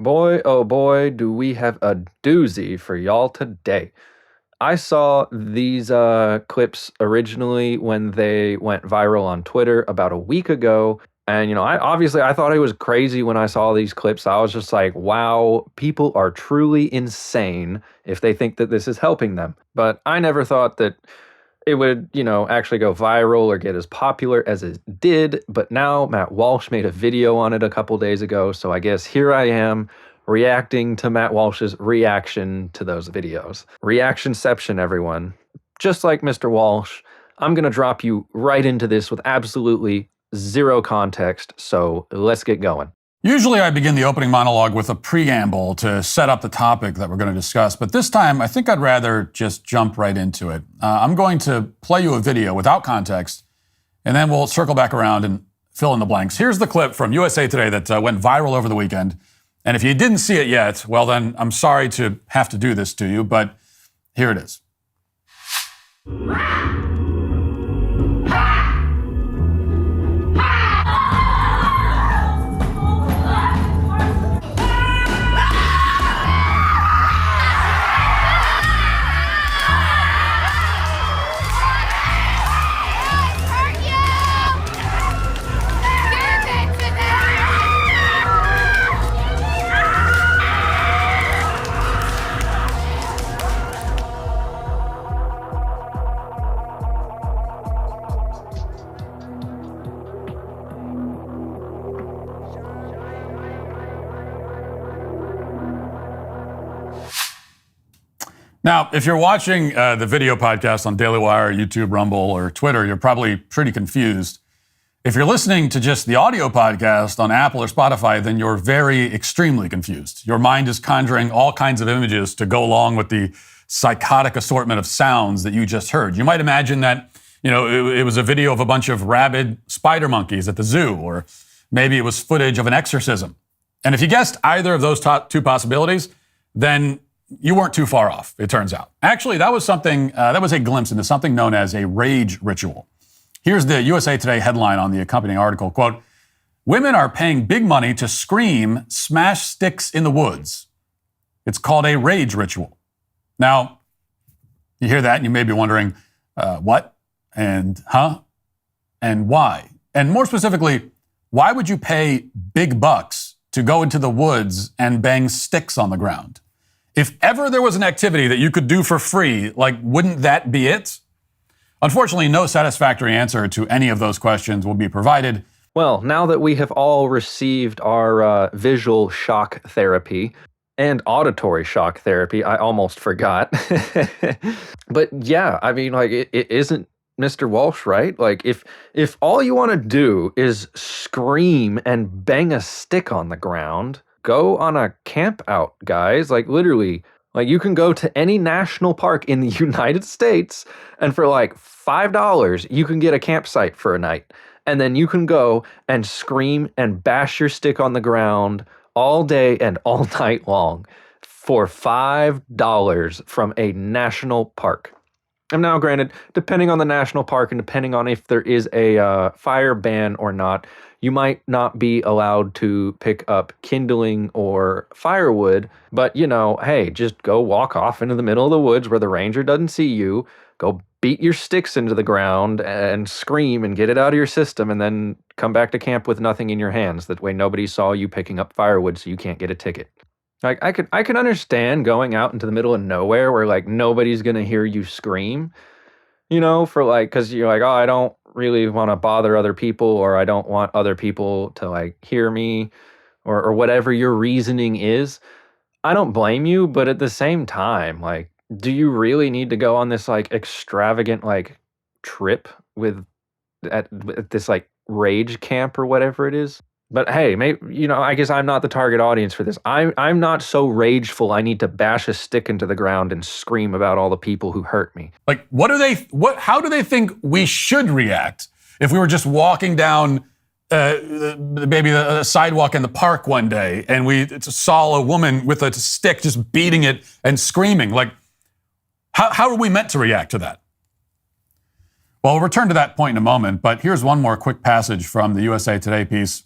Boy, oh boy, do we have a doozy for y'all today. I saw these clips originally when they went viral on Twitter about a week ago. And, I thought it was crazy when I saw these clips. I was just like, wow, people are truly insane if they think that this is helping them. But I never thought that it would, actually go viral or get as popular as it did. But now Matt Walsh made a video on it a couple days ago. So I guess here I am reacting to Matt Walsh's reaction to those videos. Reactionception, everyone. Just like Mr. Walsh, I'm going to drop you right into this with absolutely zero context. So let's get going. Usually I begin the opening monologue with a preamble to set up the topic that we're going to discuss, but this time I think I'd rather just jump right into it. I'm going to play you a video without context, and then we'll circle back around and fill in the blanks. Here's the clip from USA Today that went viral over the weekend, and if you didn't see it yet, well then I'm sorry to have to do this to you, but here it is. Now, if you're watching the video podcast on Daily Wire, YouTube, Rumble, or Twitter, you're probably pretty confused. If you're listening to just the audio podcast on Apple or Spotify, then you're very extremely confused. Your mind is conjuring all kinds of images to go along with the psychotic assortment of sounds that you just heard. You might imagine that, it was a video of a bunch of rabid spider monkeys at the zoo, or maybe it was footage of an exorcism. And if you guessed either of those two possibilities, then you weren't too far off, it turns out. Actually, that was a glimpse into something known as a rage ritual. Here's the USA Today headline on the accompanying article, quote, "Women are paying big money to scream, smash sticks in the woods. It's called a rage ritual." Now, you hear that and you may be wondering, what? And And why? And more specifically, why would you pay big bucks to go into the woods and bang sticks on the ground? If ever there was an activity that you could do for free, wouldn't that be it? Unfortunately, no satisfactory answer to any of those questions will be provided. Well, now that we have all received our visual shock therapy and auditory shock therapy, I almost forgot. But yeah, it isn't Mr. Walsh, right? If all you want to do is scream and bang a stick on the ground, go on a camp out, guys. Literally, you can go to any national park in the United States, and for $5, you can get a campsite for a night. And then you can go and scream and bash your stick on the ground all day and all night long for $5 from a national park. And now, granted, depending on the national park and depending on if there is a fire ban or not, you might not be allowed to pick up kindling or firewood. But, hey, just go walk off into the middle of the woods where the ranger doesn't see you. Go beat your sticks into the ground and scream and get it out of your system, and then come back to camp with nothing in your hands. That way nobody saw you picking up firewood so you can't get a ticket. I can understand going out into the middle of nowhere where nobody's gonna hear you scream, because you're oh, I don't really want to bother other people, or I don't want other people to hear me, or whatever your reasoning is. I don't blame you, but at the same time, do you really need to go on this extravagant trip with at this rage camp or whatever it is? But hey, maybe, I guess I'm not the target audience for this. I'm not so rageful I need to bash a stick into the ground and scream about all the people who hurt me. How do they think we should react if we were just walking down maybe the sidewalk in the park one day and we saw a woman with a stick just beating it and screaming? How are we meant to react to that? Well, we'll return to that point in a moment, but here's one more quick passage from the USA Today piece.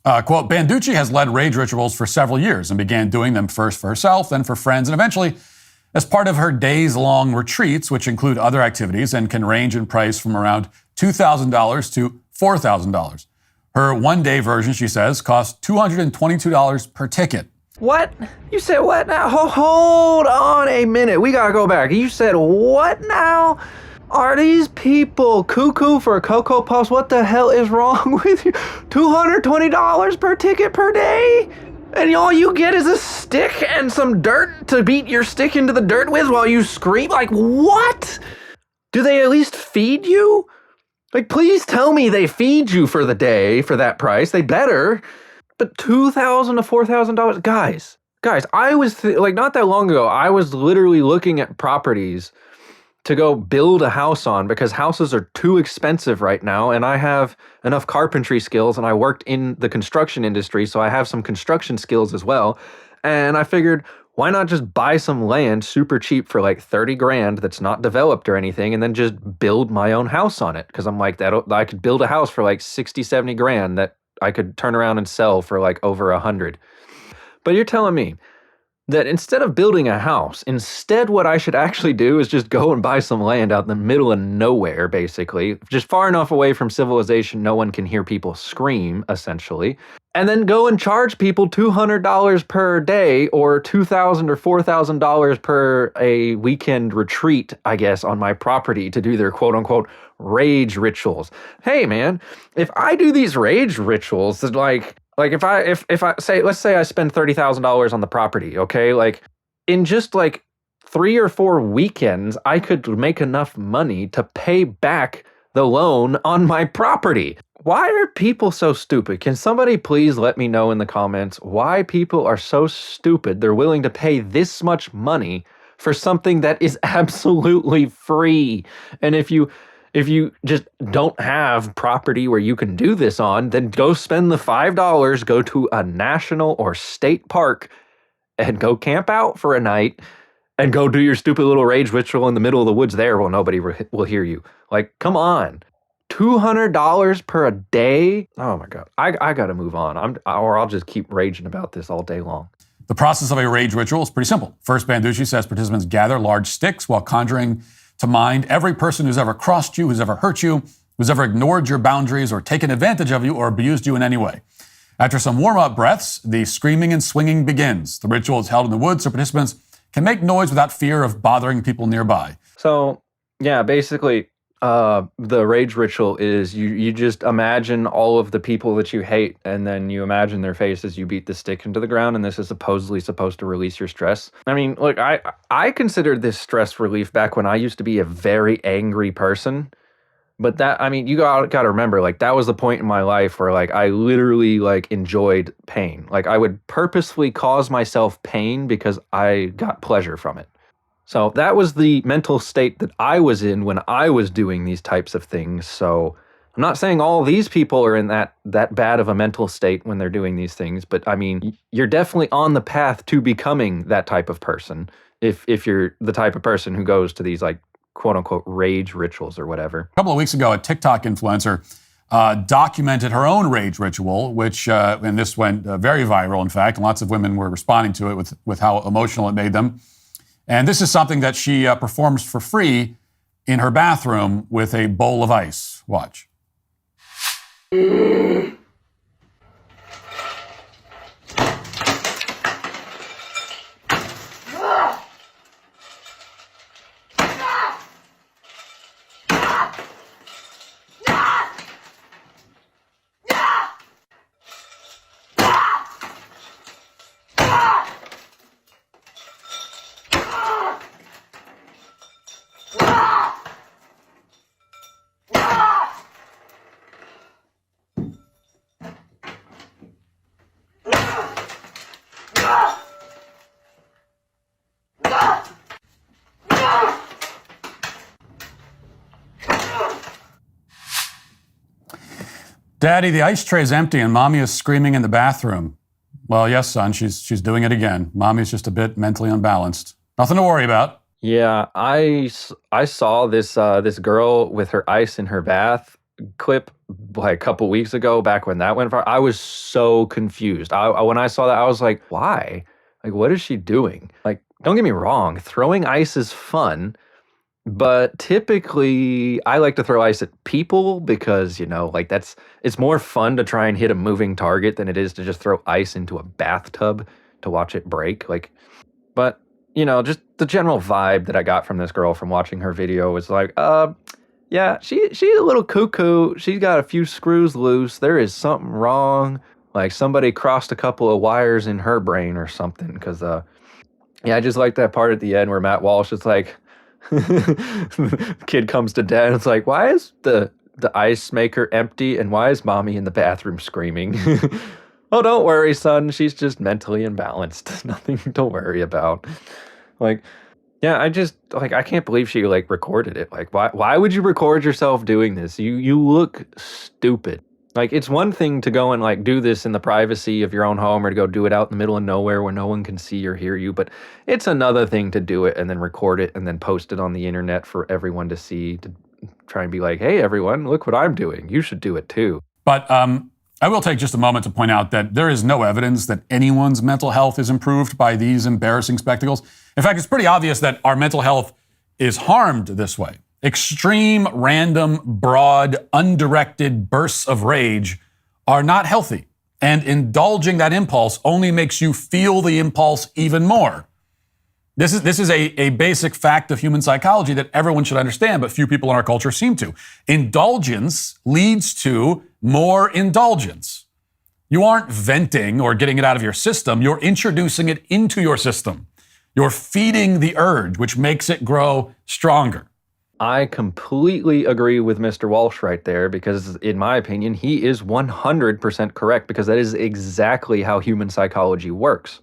Quote, Banducci has led rage rituals for several years and began doing them first for herself, then for friends, and eventually as part of her days-long retreats, which include other activities and can range in price from around $2,000 to $4,000. Her one-day version, she says, costs $222 per ticket. What? You said what now? Hold on a minute. We gotta go back. You said what now? Are these people cuckoo for Cocoa Puffs? What the hell is wrong with you? $220 per ticket per day? And all you get is a stick and some dirt to beat your stick into the dirt with while you scream? Like, what? Do they at least feed you? Like, please tell me they feed you for the day for that price. They better. But $2,000 to $4,000? Guys, I was, not that long ago, I was literally looking at properties to go build a house on because houses are too expensive right now, and I have enough carpentry skills, and I worked in the construction industry, so I have some construction skills as well. And I figured, why not just buy some land super cheap for like 30 grand that's not developed or anything, and then just build my own house on it? Because I'm like, I could build a house for like 60, 70 grand that I could turn around and sell for like over 100. But you're telling me that instead of building a house, instead what I should actually do is just go and buy some land out in the middle of nowhere, basically, just far enough away from civilization no one can hear people scream, essentially, and then go and charge people $200 per day or $2,000 or $4,000 per a weekend retreat, I guess, on my property to do their quote-unquote rage rituals. Hey, man, if I do these rage rituals, like if I say, let's say I spend $30,000 on the property, okay? Like in just like 3 or 4 weekends, I could make enough money to pay back the loan on my property. Why are people so stupid? Can somebody please let me know in the comments why people are so stupid they're willing to pay this much money for something that is absolutely free? And if you just don't have property where you can do this on, then go spend the $5, go to a national or state park and go camp out for a night and go do your stupid little rage ritual in the middle of the woods there. Well, nobody will hear you. Like, come on. $200 per a day? Oh my God. I got to move on. Or I'll just keep raging about this all day long. The process of a rage ritual is pretty simple. First, Banducci says participants gather large sticks while conjuring to mind every person who's ever crossed you, who's ever hurt you, who's ever ignored your boundaries or taken advantage of you or abused you in any way. After some warm-up breaths, the screaming and swinging begins. The ritual is held in the woods so participants can make noise without fear of bothering people nearby. So, yeah, basically, the rage ritual is you just imagine all of the people that you hate, and then you imagine their faces, you beat the stick into the ground, and this is supposedly supposed to release your stress. I mean, look, I considered this stress relief back when I used to be a very angry person. But that, I mean, you gotta remember, like, that was the point in my life where, like, I literally, like, enjoyed pain. Like, I would purposefully cause myself pain because I got pleasure from it. So that was the mental state that I was in when I was doing these types of things. So I'm not saying all these people are in that bad of a mental state when they're doing these things, but I mean, you're definitely on the path to becoming that type of person if you're the type of person who goes to these, like, quote unquote rage rituals or whatever. A couple of weeks ago, a TikTok influencer documented her own rage ritual, which, and this went very viral, in fact, and lots of women were responding to it with how emotional it made them. And this is something that she performs for free in her bathroom with a bowl of ice. Watch. Daddy, the ice tray is empty and Mommy is screaming in the bathroom. Well, yes, son, she's doing it again. Mommy's just a bit mentally unbalanced. Nothing to worry about. Yeah, I saw this girl with her ice in her bath clip like a couple weeks ago, back when that went viral, I was so confused. When I saw that, I was like, why? Like, what is she doing? Like, don't get me wrong, throwing ice is fun, but typically I like to throw ice at people because, like it's more fun to try and hit a moving target than it is to just throw ice into a bathtub to watch it break. Like, but just the general vibe that I got from this girl from watching her video was like, yeah, she's a little cuckoo. She's got a few screws loose. There is something wrong. Like somebody crossed a couple of wires in her brain or something. Because yeah, I just like that part at the end where Matt Walsh is like, kid comes to dad and it's like, why is the ice maker empty and why is mommy in the bathroom screaming? Oh, don't worry, son. She's just mentally imbalanced. Nothing to worry about. Like, yeah, I can't believe she like recorded it. Like, why would you record yourself doing this? You look stupid. Like, it's one thing to go and like do this in the privacy of your own home or to go do it out in the middle of nowhere where no one can see or hear you, but it's another thing to do it and then record it and then post it on the internet for everyone to see, to try and be like, hey everyone, look what I'm doing. You should do it too. But I will take just a moment to point out that there is no evidence that anyone's mental health is improved by these embarrassing spectacles. In fact, it's pretty obvious that our mental health is harmed this way. Extreme, random, broad, undirected bursts of rage are not healthy. And indulging that impulse only makes you feel the impulse even more. This is a basic fact of human psychology that everyone should understand, but few people in our culture seem to. Indulgence leads to more indulgence. You aren't venting or getting it out of your system. You're introducing it into your system. You're feeding the urge, which makes it grow stronger. I completely agree with Mr. Walsh right there because, in my opinion, he is 100% correct because that is exactly how human psychology works.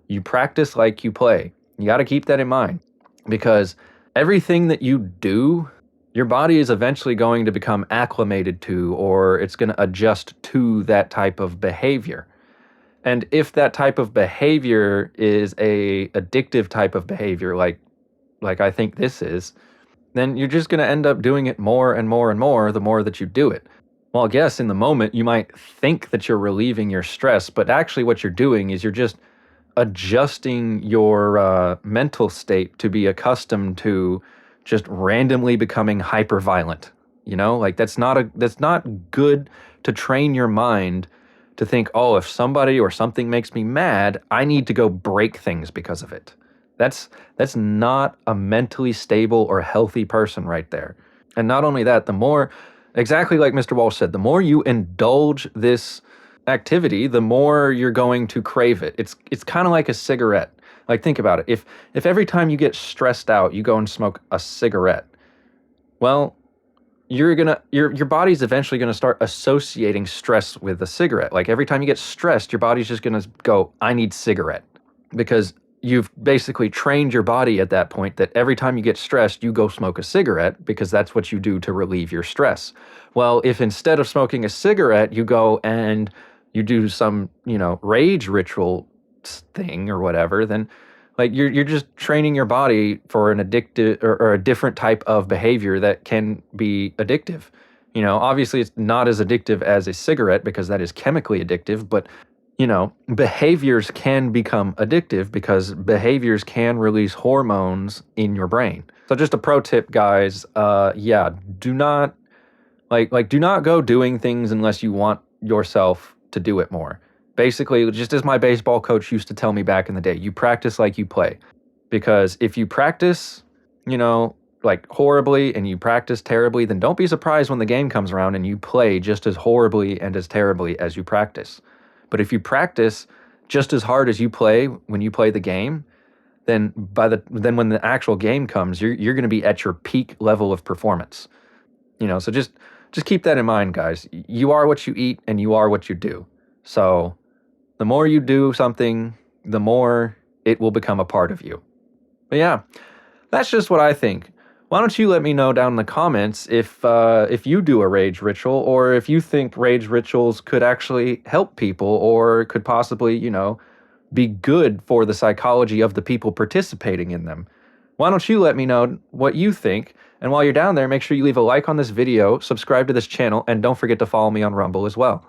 You practice like you play. You got to keep that in mind because everything that you do, your body is eventually going to become acclimated to, or it's going to adjust to that type of behavior. And if that type of behavior is a addictive type of behavior, like I think this is, then you're just going to end up doing it more and more and more the more that you do it. Well, I guess in the moment you might think that you're relieving your stress, but actually what you're doing is you're just adjusting your mental state to be accustomed to just randomly becoming hyper violent. Like that's not good to train your mind to think, oh, if somebody or something makes me mad, I need to go break things because of it. That's not a mentally stable or healthy person right there. And not only that, the more, exactly like Mr. Walsh said, the more you indulge this activity, the more you're going to crave it. It's kind of like a cigarette. Like, think about it. If every time you get stressed out, you go and smoke a cigarette, well, your body's eventually gonna start associating stress with a cigarette. Like every time you get stressed, your body's just gonna go, I need cigarette, because you've basically trained your body at that point that every time you get stressed, you go smoke a cigarette because that's what you do to relieve your stress. Well, if instead of smoking a cigarette, you go and you do some, rage ritual thing or whatever, then like you're just training your body for an addictive or a different type of behavior that can be addictive. Obviously it's not as addictive as a cigarette because that is chemically addictive, but behaviors can become addictive because behaviors can release hormones in your brain. So just a pro tip, guys, do not do not go doing things unless you want yourself to do it more. Basically, just as my baseball coach used to tell me back in the day, you practice like you play. Because if you practice, horribly and you practice terribly, then don't be surprised when the game comes around and you play just as horribly and as terribly as you practice. But if you practice just as hard as you play when you play the game, then when the actual game comes, you're going to be at your peak level of performance. So just keep that in mind, guys. You are what you eat and you are what you do. So the more you do something, the more it will become a part of you. But yeah, that's just what I think. Why don't you let me know down in the comments if you do a rage ritual, or if you think rage rituals could actually help people or could possibly, be good for the psychology of the people participating in them. Why don't you let me know what you think? And while you're down there, make sure you leave a like on this video, subscribe to this channel, and don't forget to follow me on Rumble as well.